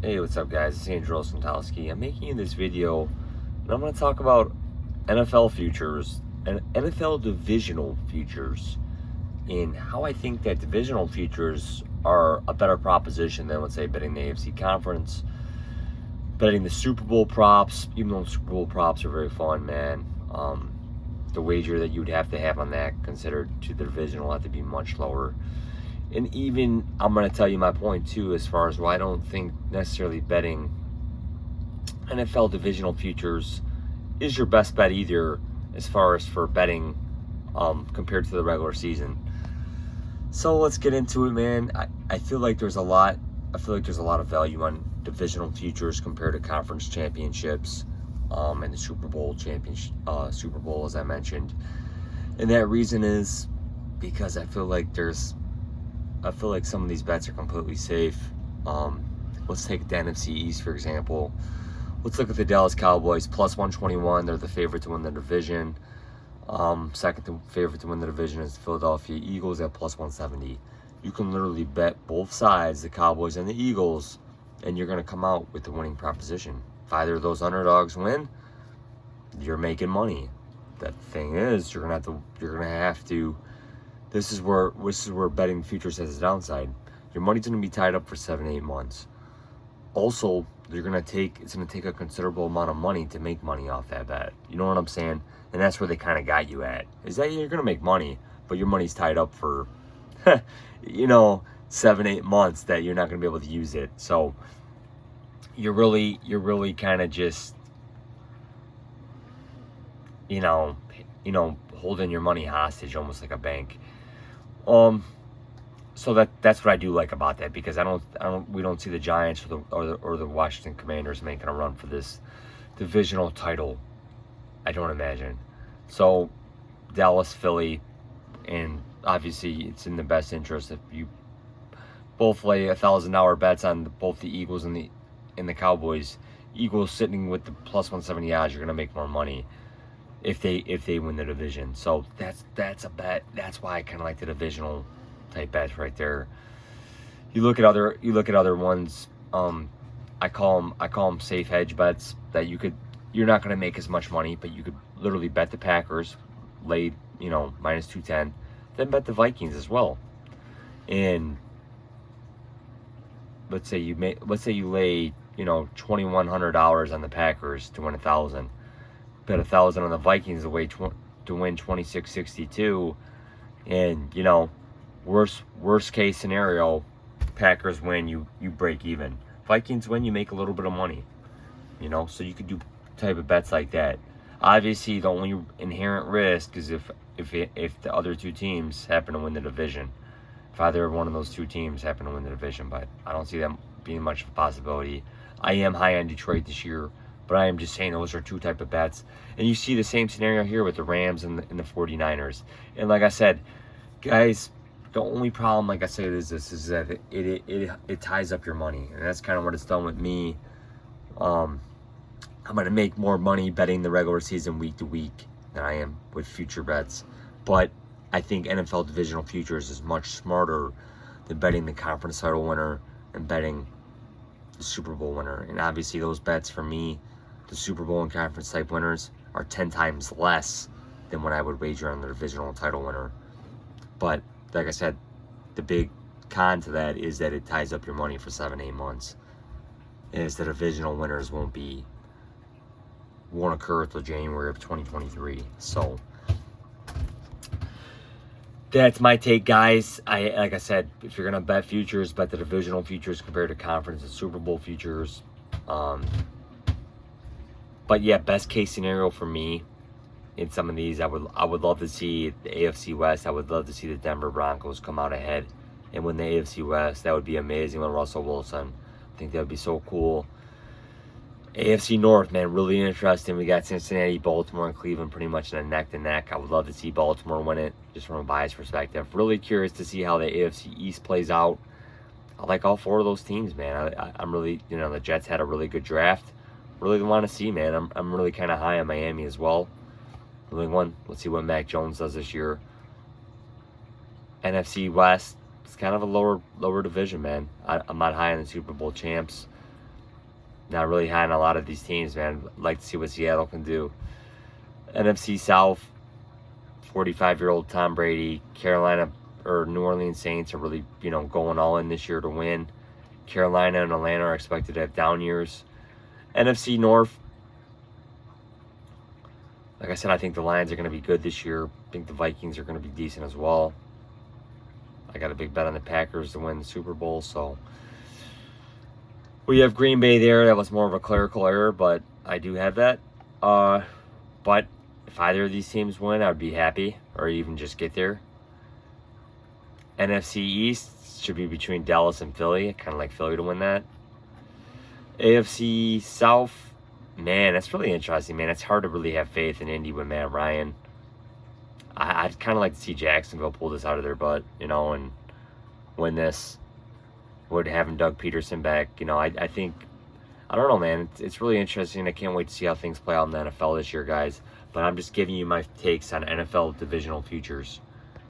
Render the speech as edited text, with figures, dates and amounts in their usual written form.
Hey, what's up, guys? It's Andrew Santowski. I'm making you this video, and I'm going to talk about NFL futures and NFL divisional futures, and how I think that divisional futures are a better proposition than, let's say, betting the AFC conference, betting the Super Bowl props. Even though Super Bowl props are very fun, man, the wager that you'd have to have on that considered to the divisional have to be much lower. And even, I'm going to tell you my point too, as far as why I don't think necessarily betting NFL divisional futures is your best bet either, as far as for betting compared to the regular season. So let's get into it, man. I feel like there's a lot of value on divisional futures compared to conference championships and the Super Bowl Super Bowl, as I mentioned. And that reason is because I feel like some of these bets are completely safe. Let's take the NFC East, for example. Let's look at the Dallas Cowboys, plus 121. They're the favorite to win the division. Second favorite to win the division is the Philadelphia Eagles at plus 170. You can literally bet both sides, the Cowboys and the Eagles, and you're going to come out with the winning proposition. If either of those underdogs win, you're making money. The thing is, you're going to have to. This is where betting futures has a downside. Your money's going to be tied up for 7-8 months. Also, it's going to take a considerable amount of money to make money off that bet. You know what I'm saying? And that's where they kind of got you at. Is that you're going to make money, but your money's tied up for 7-8 months that you're not going to be able to use it. So you're really kind of just holding your money hostage, almost like a bank. So that's what I do like about that, because we don't see the Giants or the Washington Commanders making a run for this divisional title. I don't imagine. So Dallas, Philly, and obviously it's in the best interest if you both lay $1,000 bets on both the Eagles and the Cowboys. Eagles sitting with the plus 170 odds, you're gonna make more money if they win the division. So that's a bet. That's why I kind of like the divisional type bets right there. You look at other ones. I call them safe hedge bets that you're not going to make as much money, but you could literally bet the Packers, lay minus 210, then bet the Vikings as well. And let's say you lay $2,100 on the Packers to win 1,000. Bet 1,000 on the Vikings to win 2662, and worst case scenario, Packers win, you break even. Vikings win, you make a little bit of money. So you could do type of bets like that. Obviously, the only inherent risk is if the other two teams happen to win the division. If either one of those two teams happen to win the division, but I don't see them being much of a possibility. I am high on Detroit this year, but I am just saying those are two type of bets. And you see the same scenario here with the Rams and the 49ers. And like I said, guys, the only problem, like I said, is that it ties up your money. And that's kind of what it's done with me. I'm going to make more money betting the regular season week to week than I am with future bets. But I think NFL divisional futures is much smarter than betting the conference title winner and betting the Super Bowl winner. And obviously those bets for me, the Super Bowl and conference type winners, are 10 times less than what I would wager on the divisional title winner. But like I said, the big con to that is that it ties up your money for 7-8 months. As the divisional winners won't occur until January of 2023. So that's my take, guys. Like I said, if you're gonna bet futures, bet the divisional futures compared to conference and Super Bowl futures. But yeah, best case scenario for me in some of these, I would love to see the AFC West. I would love to see the Denver Broncos come out ahead and win the AFC West. That would be amazing with Russell Wilson. I think that would be so cool. AFC North, man, really interesting. We got Cincinnati, Baltimore, and Cleveland pretty much in a neck-to-neck. I would love to see Baltimore win it, just from a bias perspective. Really curious to see how the AFC East plays out. I like all four of those teams, man. I'm really, the Jets had a really good draft. Really want to see, man. I'm really kind of high on Miami as well. Let's see what Mac Jones does this year. NFC West, it's kind of a lower division, man. I'm not high on the Super Bowl champs. Not really high on a lot of these teams, man. I'd like to see what Seattle can do. NFC South, 45-year-old Tom Brady. Carolina or New Orleans Saints are really, going all in this year to win. Carolina and Atlanta are expected to have down years. NFC North, like I said, I think the Lions are going to be good this year. I think the Vikings are going to be decent as well. I got a big bet on the Packers to win the Super Bowl, so we have Green Bay there. That was more of a clerical error, but I do have that. But if either of these teams win, I would be happy, or even just get there. NFC East should be between Dallas and Philly. I kind of like Philly to win that. AFC South, man, that's really interesting, man. It's hard to really have faith in Indy with Matt Ryan. I'd kind of like to see Jacksonville pull this out of their butt, and win this. Would having Doug Peterson back, I think, I don't know, man. It's really interesting. I can't wait to see how things play out in the NFL this year, guys. But I'm just giving you my takes on NFL divisional futures.